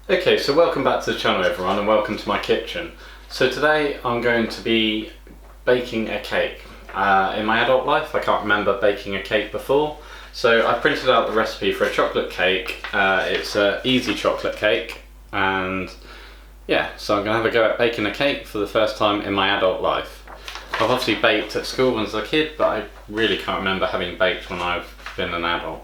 Okay, so welcome back to the channel everyone, and welcome to my kitchen. So today I'm going to be baking a cake. In my adult life I can't remember baking a cake before, so I printed out the recipe for a chocolate cake. It's an easy chocolate cake, and yeah, so I'm going to have a go at baking a cake for the first time in my adult life. I've obviously baked at school when I was a kid, but I really can't remember having baked when I've been an adult.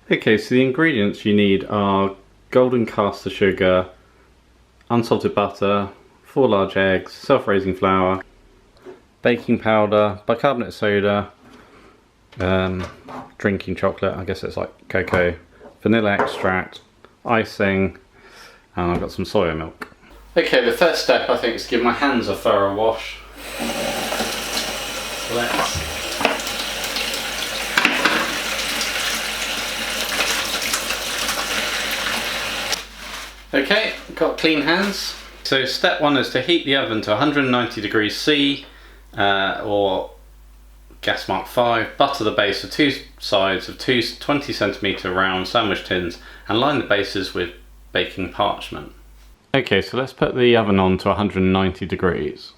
Okay, so the ingredients you need are golden caster sugar, unsalted butter, 4 large eggs, self-raising flour, baking powder, bicarbonate soda, drinking chocolate, I guess it's like cocoa, vanilla extract, icing, and I've got some soya milk. Okay, the first step I think is to give my hands a thorough wash. Okay, got clean hands. So step 1 is to heat the oven to 190 degrees C or gas mark 5. Butter the base of 2 sides of 2 20cm round sandwich tins and line the bases with baking parchment. Okay, so let's put the oven on to 190 degrees.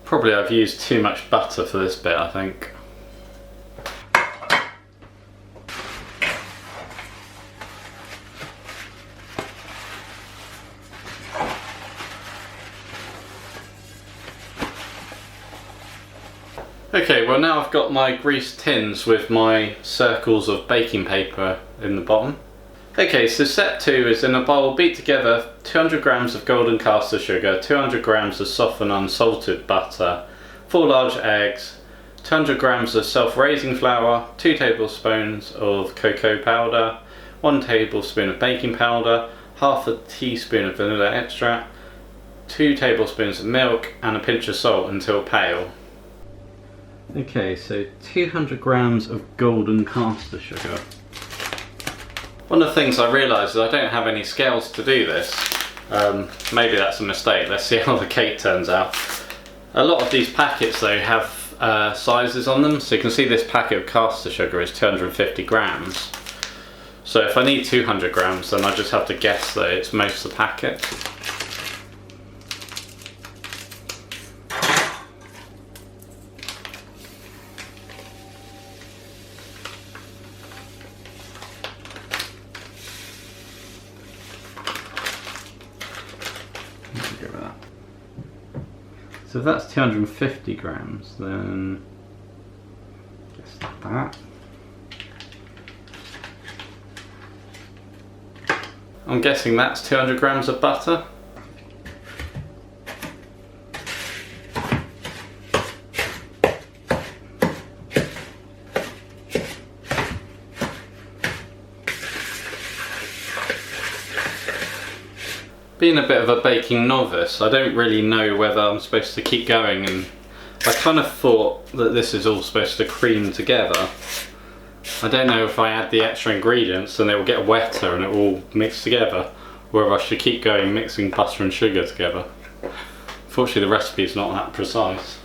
Probably I've used too much butter for this bit, I think. Okay, well now I've got my greased tins with my circles of baking paper in the bottom. Okay, so step 2 is in a bowl beat together 200 grams of golden caster sugar, 200 grams of softened unsalted butter, 4 large eggs, 200 grams of self-raising flour, 2 tablespoons of cocoa powder, 1 tablespoon of baking powder, half a teaspoon of vanilla extract, 2 tablespoons of milk and a pinch of salt until pale. Okay, so 200 grams of golden caster sugar. One of the things I realised is I don't have any scales to do this. Maybe that's a mistake. Let's see how the cake turns out. A lot of these packets though have sizes on them, so you can see this packet of caster sugar is 250 grams. So if I need 200 grams then I just have to guess that it's most of the packet. So if that's 250 grams, then just that. I'm guessing that's 200 grams of butter. Being a bit of a baking novice, I don't really know whether I'm supposed to keep going, and I kind of thought that this is all supposed to cream together. I don't know if I add the extra ingredients then it will get wetter and it will mix together, or if I should keep going mixing butter and sugar together. Fortunately the recipe is not that precise.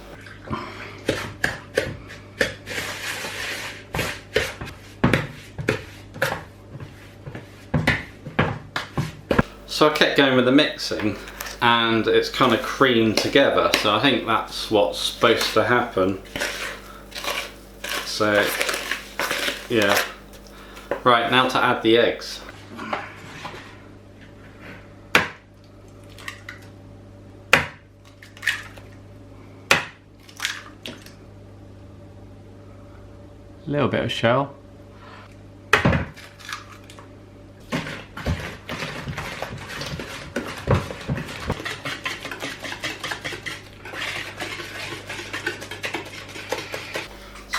So I kept going with the mixing and it's kind of creamed together, so I think that's what's supposed to happen. So yeah, right, now to add the eggs. A little bit of shell.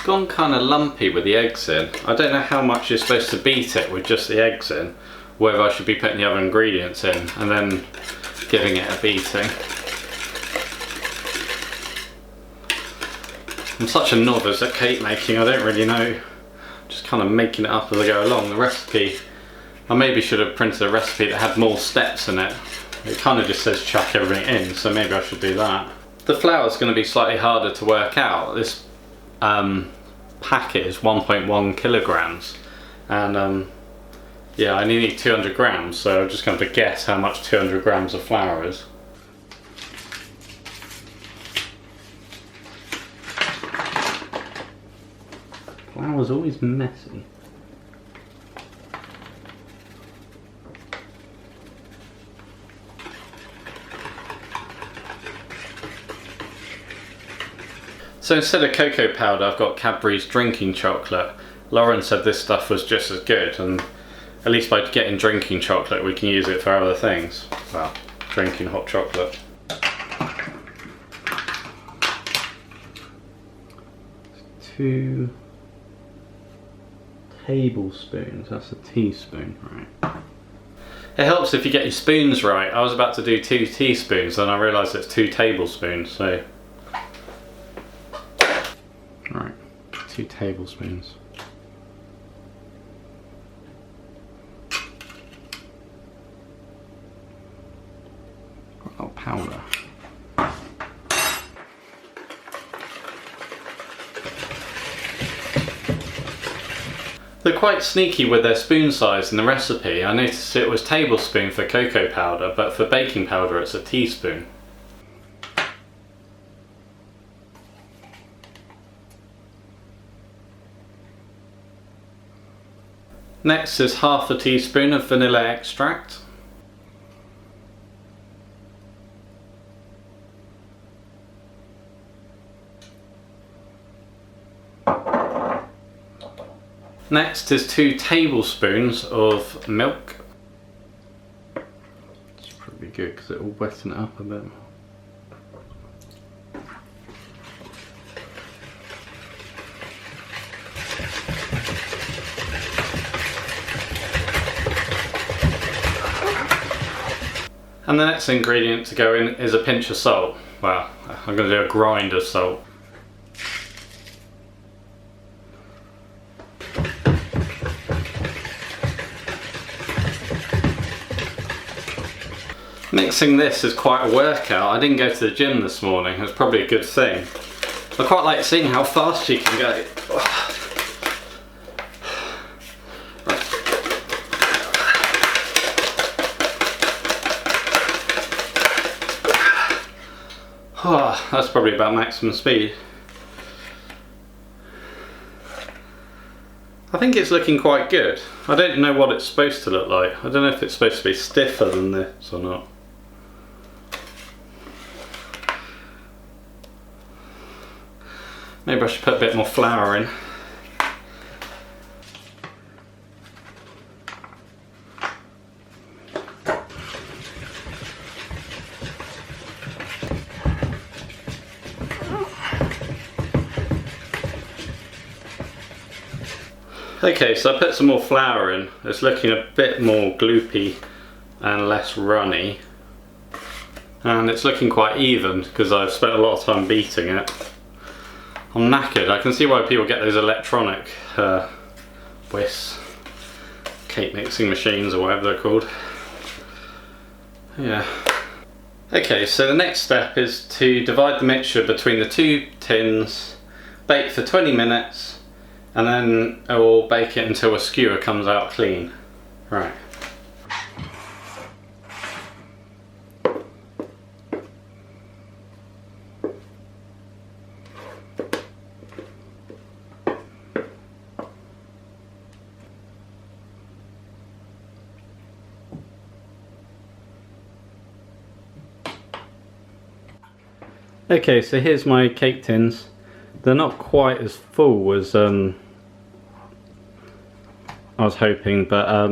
gone kind of lumpy with the eggs in. I don't know how much you're supposed to beat it with just the eggs in, whether I should be putting the other ingredients in and then giving it a beating. I'm such a novice at cake making, I don't really know. Just kind of making it up as I go along. The recipe, I maybe should have printed a recipe that had more steps in it. It kind of just says chuck everything in, so maybe I should do that. The flour is going to be slightly harder to work out. This packet is 1.1 kilograms, and yeah, I only need 200 grams, so I'm just going to guess how much 200 grams of flour is. Flour's always messy. So instead of cocoa powder, I've got Cadbury's drinking chocolate. Lauren said this stuff was just as good, and at least by getting drinking chocolate we can use it for other things. Well, drinking hot chocolate. 2 tablespoons, that's a teaspoon, right. It helps if you get your spoons right. I was about to do 2 teaspoons, then I realised it's 2 tablespoons, so... Right, 2 tablespoons. Oh, powder. They're quite sneaky with their spoon size in the recipe. I noticed it was tablespoon for cocoa powder, but for baking powder it's a teaspoon. Next is half a teaspoon of vanilla extract. Next is 2 tablespoons of milk. It's probably good because it will wetten it up a bit. And the next ingredient to go in is a pinch of salt. Well, I'm going to do a grind of salt. Mixing this is quite a workout. I didn't go to the gym this morning. It's probably a good thing. I quite like seeing how fast you can go. Oh, that's probably about maximum speed. I think it's looking quite good. I don't know what it's supposed to look like. I don't know if it's supposed to be stiffer than this or not. Maybe I should put a bit more flour in. Okay, so I put some more flour in. It's looking a bit more gloopy and less runny. And it's looking quite even because I've spent a lot of time beating it. I'm knackered. I can see why people get those electronic whisk cake mixing machines or whatever they're called. Yeah. Okay, so the next step is to divide the mixture between the 2 tins, bake for 20 minutes, and then I will bake it until a skewer comes out clean. Right. Okay, so here's my cake tins. They're not quite as full as I was hoping, but I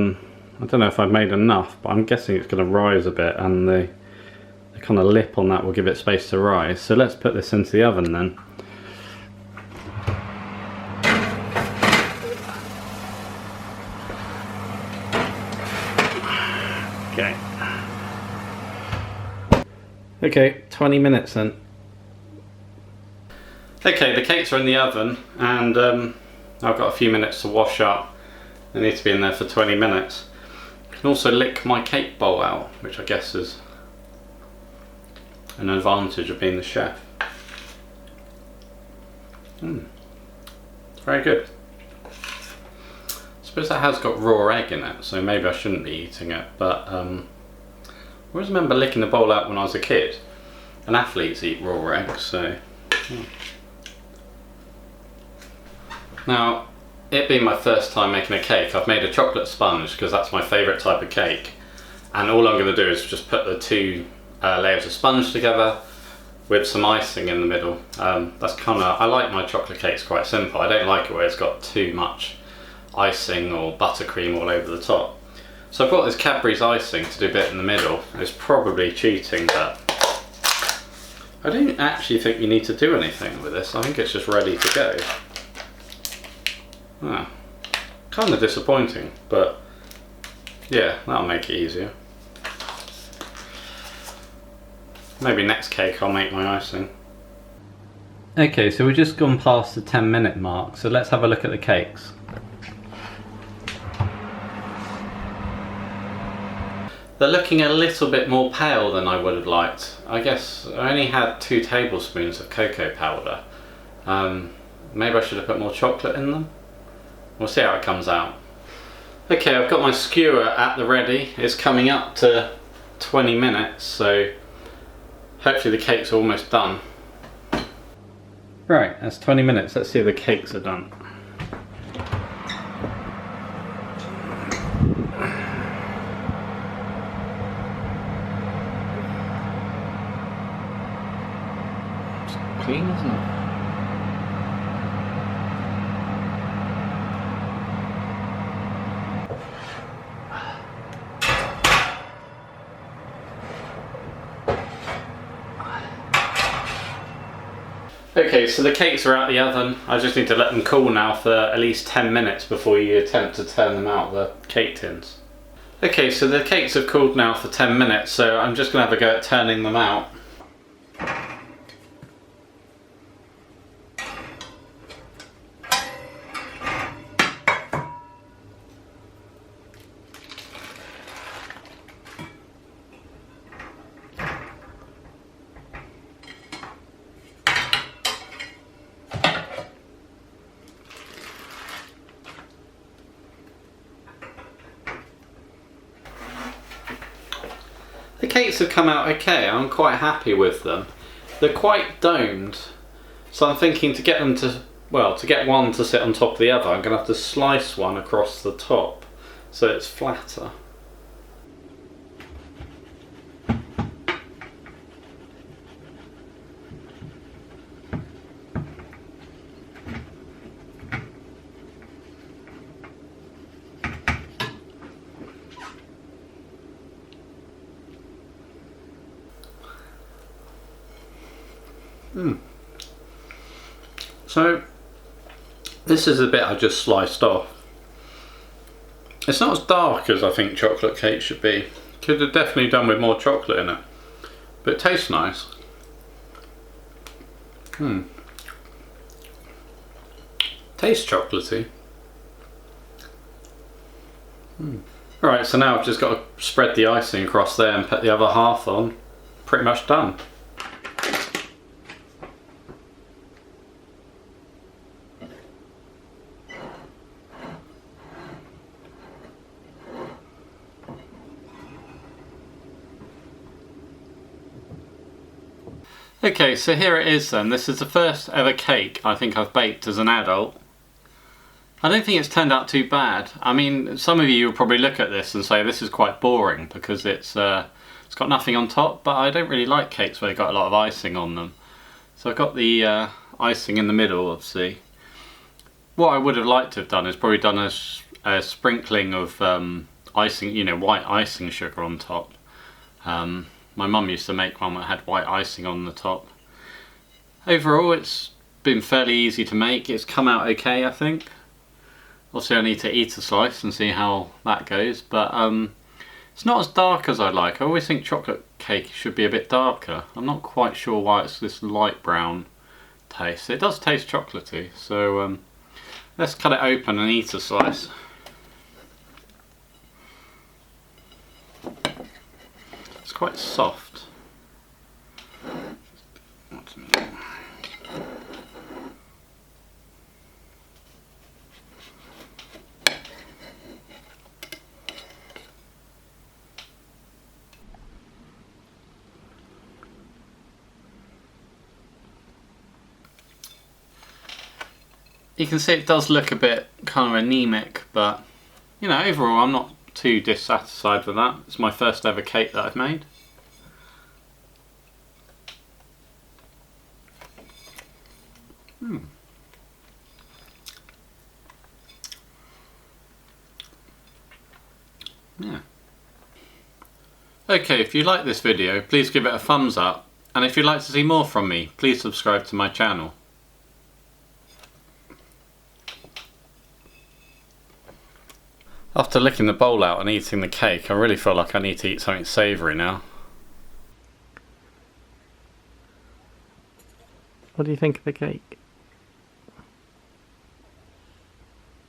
don't know if I've made enough, but I'm guessing it's going to rise a bit, and the kind of lip on that will give it space to rise. So let's put this into the oven then. Okay. Okay, 20 minutes then. Okay, the cakes are in the oven and I've got a few minutes to wash up. They need to be in there for 20 minutes. I can also lick my cake bowl out, which I guess is an advantage of being the chef. It's very good. I suppose that has got raw egg in it, so maybe I shouldn't be eating it, but I always remember licking the bowl out when I was a kid, and athletes eat raw eggs, so... Now, it being my first time making a cake, I've made a chocolate sponge because that's my favourite type of cake, and all I'm going to do is just put the two layers of sponge together with some icing in the middle. That's kind of, I like my chocolate cakes quite simple. I don't like it where it's got too much icing or buttercream all over the top. So I've got this Cadbury's icing to do a bit in the middle. It's probably cheating, but I don't actually think you need to do anything with this. I think it's just ready to go. Kind of disappointing, but yeah, that'll make it easier. Maybe next cake I'll make my icing. Okay, so we've just gone past the 10-minute mark, so let's have a look at the cakes. They're looking a little bit more pale than I would have liked. I guess I only had 2 tablespoons of cocoa powder. Maybe I should have put more chocolate in them. We'll see how it comes out. Okay, I've got my skewer at the ready. It's coming up to 20 minutes, so hopefully the cakes are almost done. Right, that's 20 minutes. Let's see if the cakes are done. It's clean, isn't it? Okay, so the cakes are out the oven. I just need to let them cool now for at least 10 minutes before you attempt to turn them out of the cake tins. Okay, so the cakes have cooled now for 10 minutes, so I'm just going to have a go at turning them out. The cakes have come out okay. I'm quite happy with them. They're quite domed, so I'm thinking to get them to, well, to get one to sit on top of the other, I'm going to have to slice one across the top so it's flatter. So this is the bit I just sliced off. It's not as dark as I think chocolate cake should be. Could have definitely done with more chocolate in it, but it tastes nice. Tastes chocolatey. Right, so now I've just got to spread the icing across there and put the other half on. Pretty much done. Okay, so here it is then. This is the first ever cake I think I've baked as an adult. I don't think it's turned out too bad. I mean, some of you will probably look at this and say this is quite boring because it's got nothing on top, but I don't really like cakes where they've got a lot of icing on them. So I've got the icing in the middle, obviously. What I would have liked to have done is probably done a sprinkling of icing, you know, white icing sugar on top. My mum used to make one that had white icing on the top. Overall, it's been fairly easy to make. It's come out okay, I think. Obviously, I need to eat a slice and see how that goes, but It's not as dark as I like. I always think chocolate cake should be a bit darker. I'm not quite sure why it's this light brown taste. It does taste chocolatey, so let's cut it open and eat a slice. It's quite soft. You can see it does look a bit kind of anemic, but you know, overall I'm not too dissatisfied with that. It's my first ever cake that I've made. Yeah. Okay, if you like this video, please give it a thumbs up, and if you'd like to see more from me, please subscribe to my channel. After licking the bowl out and eating the cake, I really feel like I need to eat something savoury now. What do you think of the cake?